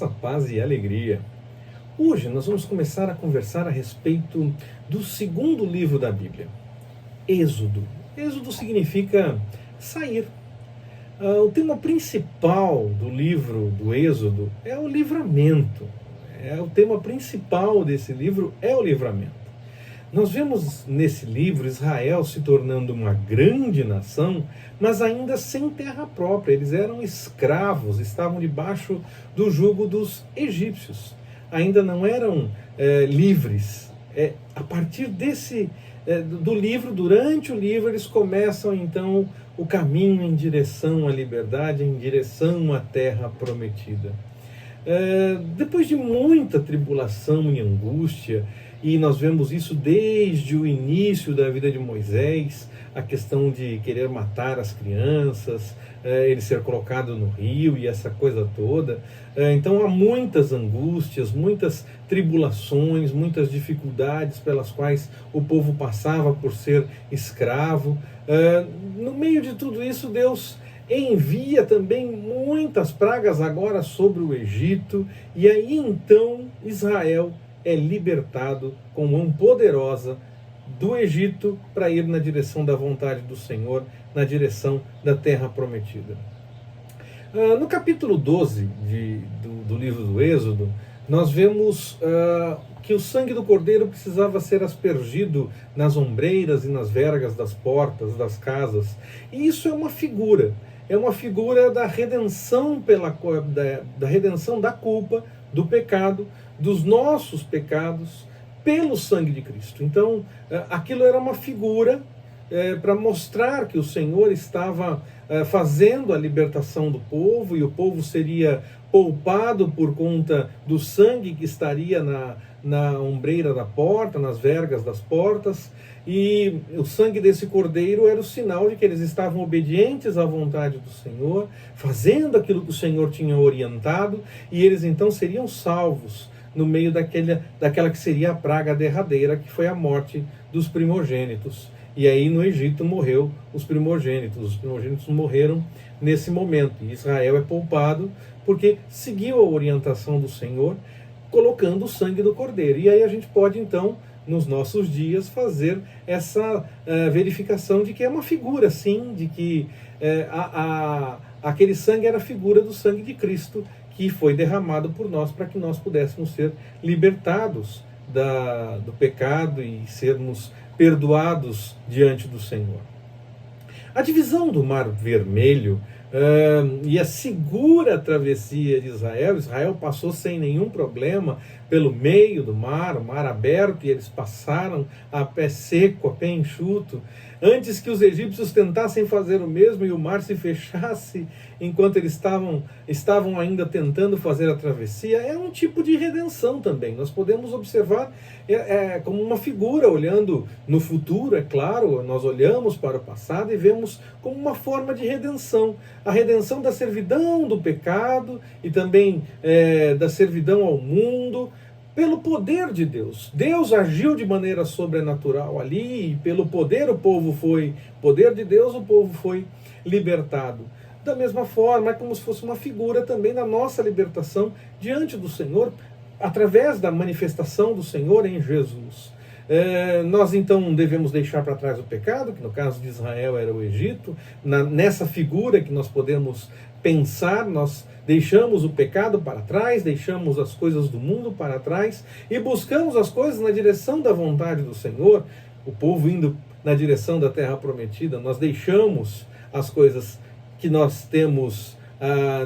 Graça, paz e alegria. Hoje nós vamos começar a conversar a respeito do segundo livro da Bíblia, Êxodo. Êxodo significa sair. O tema principal do livro do Êxodo é o livramento. O tema principal desse livro é o livramento. Nós vemos nesse livro Israel se tornando uma grande nação, mas ainda sem terra própria. Eles eram escravos, estavam debaixo do jugo dos egípcios. Ainda não eram livres. A partir do livro, durante o livro, eles começam então o caminho em direção à liberdade, em direção à terra prometida. Depois de muita tribulação e angústia, e nós vemos isso desde o início da vida de Moisés, a questão de querer matar as crianças, ele ser colocado no rio e essa coisa toda. Então há muitas angústias, muitas tribulações, muitas dificuldades pelas quais o povo passava por ser escravo. No meio de tudo isso, Deus envia também muitas pragas agora sobre o Egito, e aí então Israel é libertado com mão poderosa do Egito para ir na direção da vontade do Senhor, na direção da terra prometida. No capítulo 12 do livro do Êxodo, nós vemos que o sangue do cordeiro precisava ser aspergido nas ombreiras e nas vergas das portas das casas. E isso é uma figura da redenção da redenção da culpa, do pecado, dos nossos pecados, pelo sangue de Cristo. Então, aquilo era uma figura para mostrar que o Senhor estava fazendo a libertação do povo, e o povo seria poupado por conta do sangue que estaria na ombreira da porta, nas vergas das portas, e o sangue desse cordeiro era o sinal de que eles estavam obedientes à vontade do Senhor, fazendo aquilo que o Senhor tinha orientado, e eles então seriam salvos no meio daquela que seria a praga derradeira, que foi a morte dos primogênitos. E aí no Egito morreu os primogênitos morreram nesse momento, e Israel é poupado porque seguiu a orientação do Senhor, colocando o sangue do cordeiro. E aí a gente pode então, nos nossos dias, fazer essa verificação de que é uma figura, sim, de que aquele sangue era a figura do sangue de Cristo, que foi derramado por nós para que nós pudéssemos ser libertados do pecado e sermos perdoados diante do Senhor. A divisão do Mar Vermelho e a segura travessia de Israel passou sem nenhum problema pelo meio do mar, o mar aberto, e eles passaram a pé seco, a pé enxuto, antes que os egípcios tentassem fazer o mesmo e o mar se fechasse enquanto eles estavam ainda tentando fazer a travessia. É um tipo de redenção também. Nós podemos observar como uma figura, olhando no futuro, é claro, nós olhamos para o passado e vemos como uma forma de redenção. A redenção da servidão do pecado e também da servidão ao mundo, pelo poder de Deus. Deus agiu de maneira sobrenatural ali, e pelo poder de Deus, o povo foi libertado. Da mesma forma, é como se fosse uma figura também da nossa libertação diante do Senhor, através da manifestação do Senhor em Jesus. Nós então devemos deixar para trás o pecado, que no caso de Israel era o Egito. Nessa figura que nós podemos pensar, nós deixamos o pecado para trás, deixamos as coisas do mundo para trás e buscamos as coisas na direção da vontade do Senhor. O povo indo na direção da terra prometida, nós deixamos as coisas que nós temos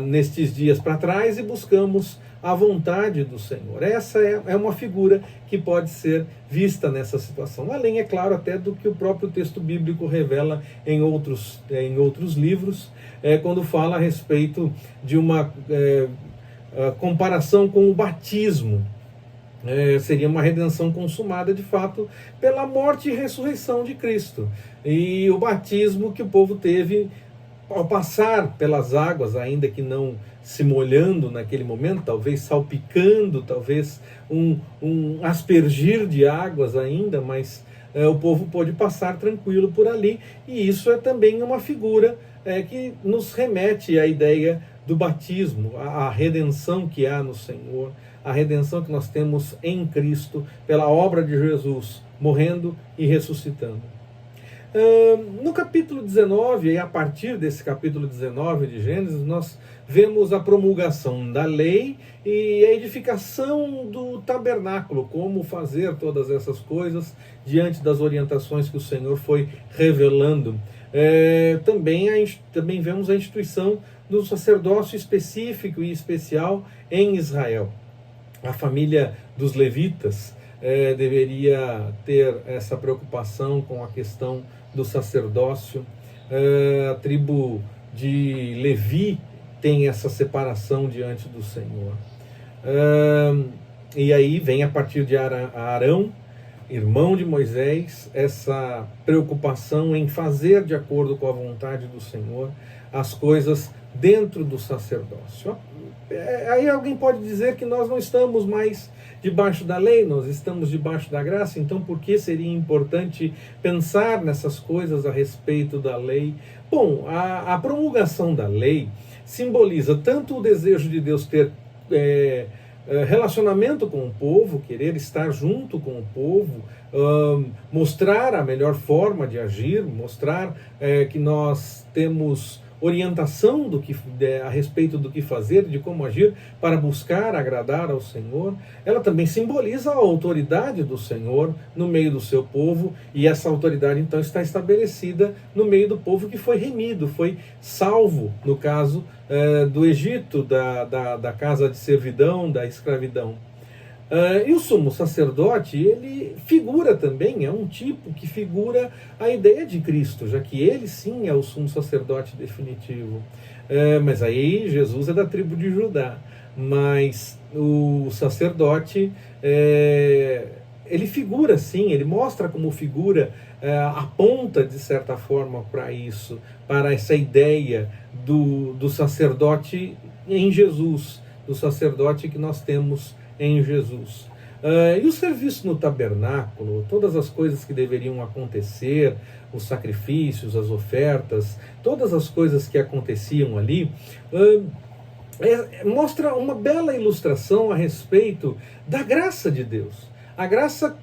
nestes dias para trás e buscamos a vontade do Senhor. Essa é uma figura que pode ser vista nessa situação, além, é claro, até do que o próprio texto bíblico revela em outros livros, quando fala a respeito de uma comparação com o batismo. Seria uma redenção consumada de fato pela morte e ressurreição de Cristo, e o batismo que o povo teve ao passar pelas águas, ainda que não se molhando naquele momento, talvez salpicando, talvez um aspergir de águas ainda, mas o povo pôde passar tranquilo por ali, e isso é também uma figura que nos remete à ideia do batismo, a redenção que há no Senhor, a redenção que nós temos em Cristo, pela obra de Jesus, morrendo e ressuscitando. No capítulo 19, e a partir desse capítulo 19 de Gênesis, nós vemos a promulgação da lei e a edificação do tabernáculo, como fazer todas essas coisas diante das orientações que o Senhor foi revelando. Também vemos a instituição do sacerdócio específico e especial em Israel. A família dos levitas deveria ter essa preocupação com a questão do sacerdócio. A tribo de Levi tem essa separação diante do Senhor. E aí vem, a partir de Arão, irmão de Moisés, essa preocupação em fazer de acordo com a vontade do Senhor as coisas dentro do sacerdócio. Aí alguém pode dizer que nós não estamos mais debaixo da lei, nós estamos debaixo da graça, então por que seria importante pensar nessas coisas a respeito da lei? Bom, a promulgação da lei simboliza tanto o desejo de Deus ter relacionamento com o povo, querer estar junto com o povo, mostrar a melhor forma de agir, mostrar que nós temos orientação a respeito do que fazer, de como agir para buscar agradar ao Senhor. Ela também simboliza a autoridade do Senhor no meio do seu povo, e essa autoridade então está estabelecida no meio do povo que foi remido, foi salvo, no caso do Egito, da casa de servidão, da escravidão. E o sumo sacerdote, ele figura também, é um tipo que figura a ideia de Cristo, já que ele sim é o sumo sacerdote definitivo. Mas aí Jesus é da tribo de Judá, mas o sacerdote, ele figura sim, ele mostra como figura, aponta de certa forma para isso, para essa ideia do sacerdote em Jesus, do sacerdote que nós temos em Jesus. E o serviço no tabernáculo, todas as coisas que deveriam acontecer, os sacrifícios, as ofertas, todas as coisas que aconteciam ali, mostra uma bela ilustração a respeito da graça de Deus. A graça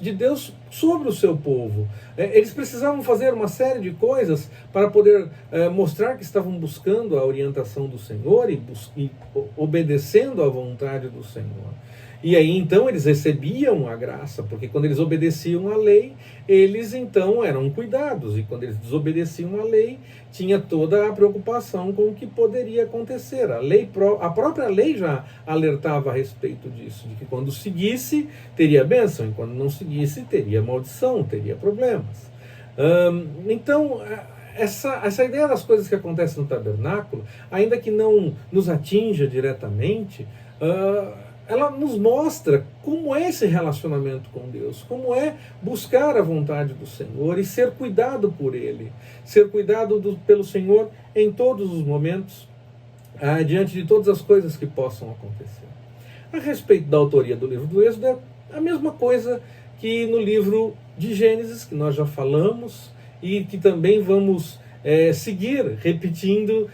de Deus sobre o seu povo. Eles precisavam fazer uma série de coisas para poder mostrar que estavam buscando a orientação do Senhor e obedecendo à vontade do Senhor. E aí então eles recebiam a graça, porque quando eles obedeciam à lei, eles então eram cuidados, e quando eles desobedeciam à lei, tinha toda a preocupação com o que poderia acontecer. A própria lei já alertava a respeito disso, de que quando seguisse, teria bênção, e quando não seguisse, teria maldição, teria problemas. Então, essa ideia das coisas que acontecem no tabernáculo, ainda que não nos atinja diretamente, ela nos mostra como é esse relacionamento com Deus, como é buscar a vontade do Senhor e ser cuidado por Ele, ser cuidado pelo Senhor em todos os momentos, diante de todas as coisas que possam acontecer. A respeito da autoria do livro do Êxodo, é a mesma coisa que no livro de Gênesis, que nós já falamos e que também vamos seguir repetindo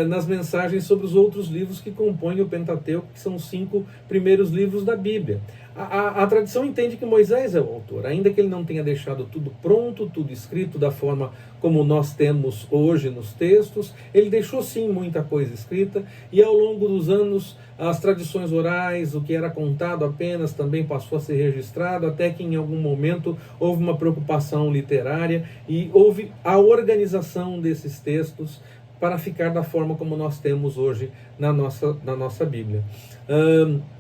nas mensagens sobre os outros livros que compõem o Pentateuco, que são os 5 primeiros livros da Bíblia. A tradição entende que Moisés é o autor, ainda que ele não tenha deixado tudo pronto, tudo escrito da forma como nós temos hoje nos textos. Ele deixou sim muita coisa escrita, e ao longo dos anos as tradições orais, o que era contado apenas, também passou a ser registrado, até que em algum momento houve uma preocupação literária e houve a organização desses textos para ficar da forma como nós temos hoje na nossa Bíblia.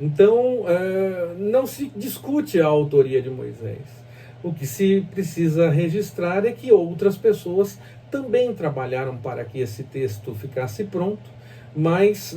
Então, não se discute a autoria de Moisés. O que se precisa registrar é que outras pessoas também trabalharam para que esse texto ficasse pronto, mas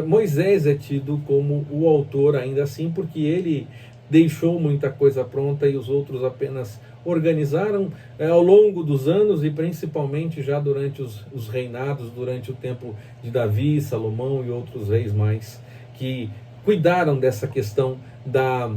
Moisés é tido como o autor ainda assim, porque ele deixou muita coisa pronta e os outros apenas organizaram ao longo dos anos, e principalmente já durante os reinados, durante o tempo de Davi, Salomão e outros reis mais, que cuidaram dessa questão da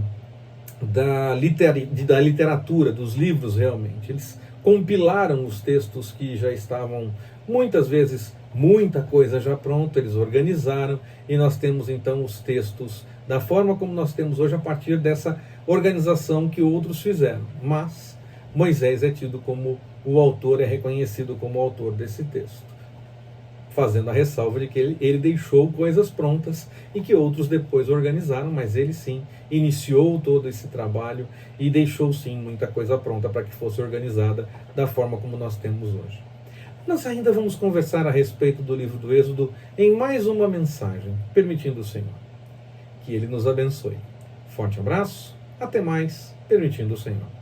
literatura, dos livros realmente. Eles compilaram os textos que já estavam, muitas vezes, muita coisa já pronta, eles organizaram, e nós temos então os textos da forma como nós temos hoje, a partir dessa organização que outros fizeram. Mas Moisés é tido como o autor, é reconhecido como o autor desse texto, fazendo a ressalva de que ele deixou coisas prontas e que outros depois organizaram, mas ele sim iniciou todo esse trabalho e deixou sim muita coisa pronta para que fosse organizada da forma como nós temos hoje. Nós ainda vamos conversar a respeito do livro do Êxodo em mais uma mensagem, permitindo o Senhor. Que Ele nos abençoe. Forte abraço, até mais, permitindo o Senhor.